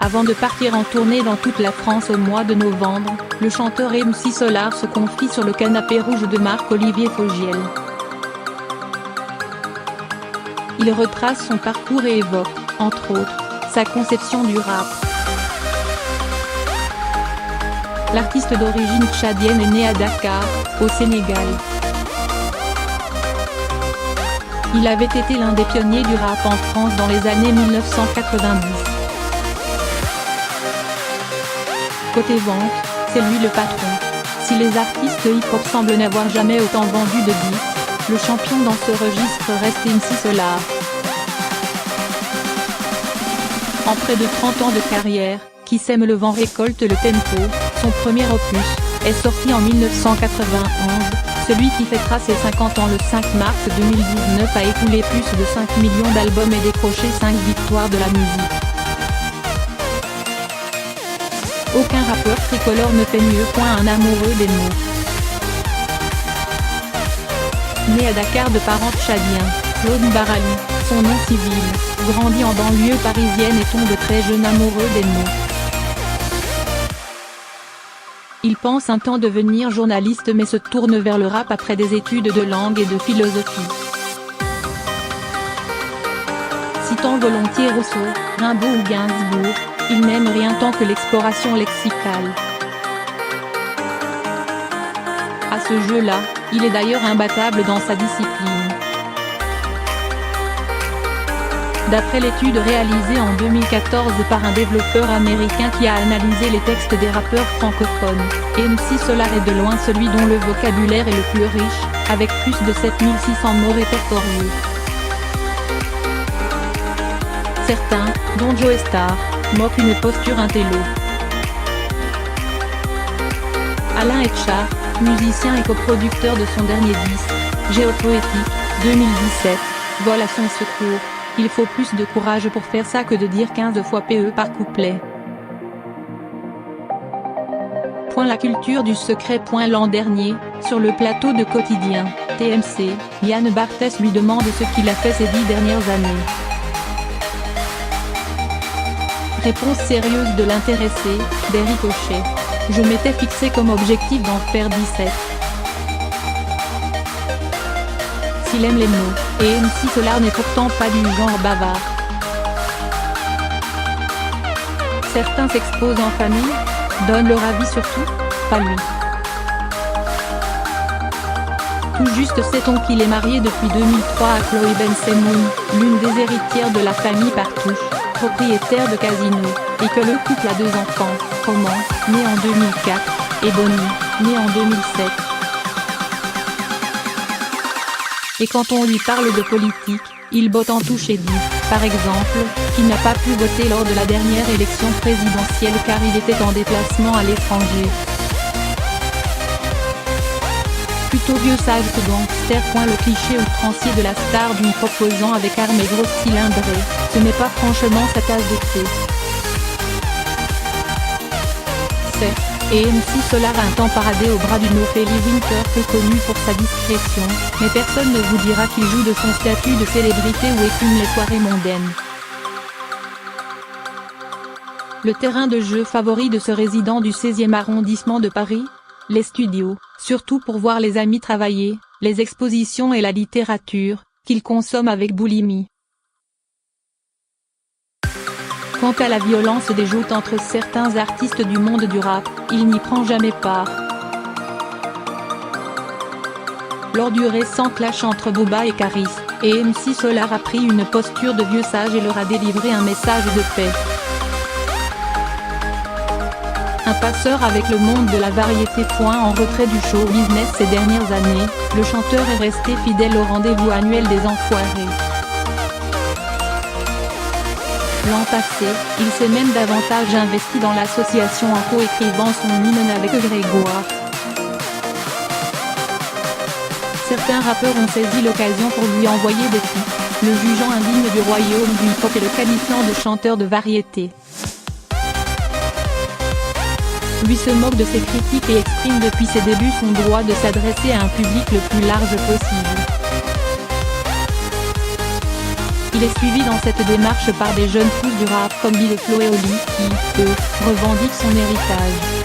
Avant de partir en tournée dans toute la France au mois de novembre, le chanteur MC Solar se confie sur le canapé rouge de Marc-Olivier Fogiel. Il retrace son parcours et évoque, entre autres, sa conception du rap. L'artiste d'origine tchadienne est né à Dakar, au Sénégal. Il avait été l'un des pionniers du rap en France dans les années 1990. Côté vente, c'est lui le patron. Si les artistes hip-hop semblent n'avoir jamais autant vendu de disques, le champion dans ce registre reste MC Solar. En près de 30 ans de carrière, Qui sème le vent récolte le tempo, son premier opus, est sorti en 1991, celui qui fêtera ses 50 ans le 5 mars 2019 a écoulé plus de 5 millions d'albums et décroché 5 victoires de la musique. Aucun rappeur tricolore ne fait mieux qu'un amoureux des mots. Né à Dakar de parents tchadiens, Claude Barali, son nom civil, grandit en banlieue parisienne et tombe très jeune amoureux des mots. Il pense un temps devenir journaliste mais se tourne vers le rap après des études de langue et de philosophie. Citant volontiers Rousseau, Rimbaud ou Gainsbourg, il n'aime rien tant que l'exploration lexicale. À ce jeu-là, il est d'ailleurs imbattable dans sa discipline. D'après l'étude réalisée en 2014 par un développeur américain qui a analysé les textes des rappeurs francophones, MC Solar est de loin celui dont le vocabulaire est le plus riche, avec plus de 7600 mots répertoriés. Certains, dont Joe Star, moquent une posture intello. Alain Etchart, musicien et coproducteur de son dernier disque, Géopoétique, 2017, vole à son secours. Il faut plus de courage pour faire ça que de dire 15 fois PE par couplet. La culture du secret. L'an dernier, sur le plateau de Quotidien, TMC, Yann Barthès lui demande ce qu'il a fait ces 10 dernières années. Réponse sérieuse de l'intéressé, d'Éric Hochet. Je m'étais fixé comme objectif d'en faire 17. S'il aime les mots, et MC Solar n'est pourtant pas du genre bavard. Certains s'exposent en famille, donnent leur avis sur tout, pas lui. Tout juste sait-on qu'il est marié depuis 2003 à Chloé Bensemoun, l'une des héritières de la famille Partouche, propriétaire de Casino, et que le couple a 2 enfants, Roman, né en 2004, et Bonnie, né en 2007. Et quand on lui parle de politique, il botte en touche et dit, par exemple, qu'il n'a pas pu voter lors de la dernière élection présidentielle car il était en déplacement à l'étranger. Plutôt vieux sage que gangster. Le cliché outrancier de la star du hip-hop posant avec armes et grosse cylindrée, ce n'est pas franchement sa tasse de thé. Certes, et MC Solar a un temps paradé au bras d'une Ophélie Winter peu connue pour sa discrétion, mais personne ne vous dira qu'il joue de son statut de célébrité ou écume les soirées mondaines. Le terrain de jeu favori de ce résident du 16e arrondissement de Paris ? Les studios, surtout pour voir les amis travailler, les expositions et la littérature, qu'il consomme avec boulimie. Quant à la violence des joutes entre certains artistes du monde du rap, il n'y prend jamais part. Lors du récent clash entre Booba et Caris, et MC Solar a pris une posture de vieux sage et leur a délivré un message de paix. Un passeur avec le monde de la variété. En retrait du show business ces dernières années, le chanteur est resté fidèle au rendez-vous annuel des Enfoirés. L'an passé, il s'est même davantage investi dans l'association en coécrivant son hymne avec Grégoire. Certains rappeurs ont saisi l'occasion pour lui envoyer des titres, le jugeant indigne du royaume du hip-hop et le qualifiant de chanteur de variété. Lui se moque de ses critiques et exprime depuis ses débuts son droit de s'adresser à un public le plus large possible. Il est suivi dans cette démarche par des jeunes pousses du rap comme Bill et Chloé Oli qui, eux, revendiquent son héritage.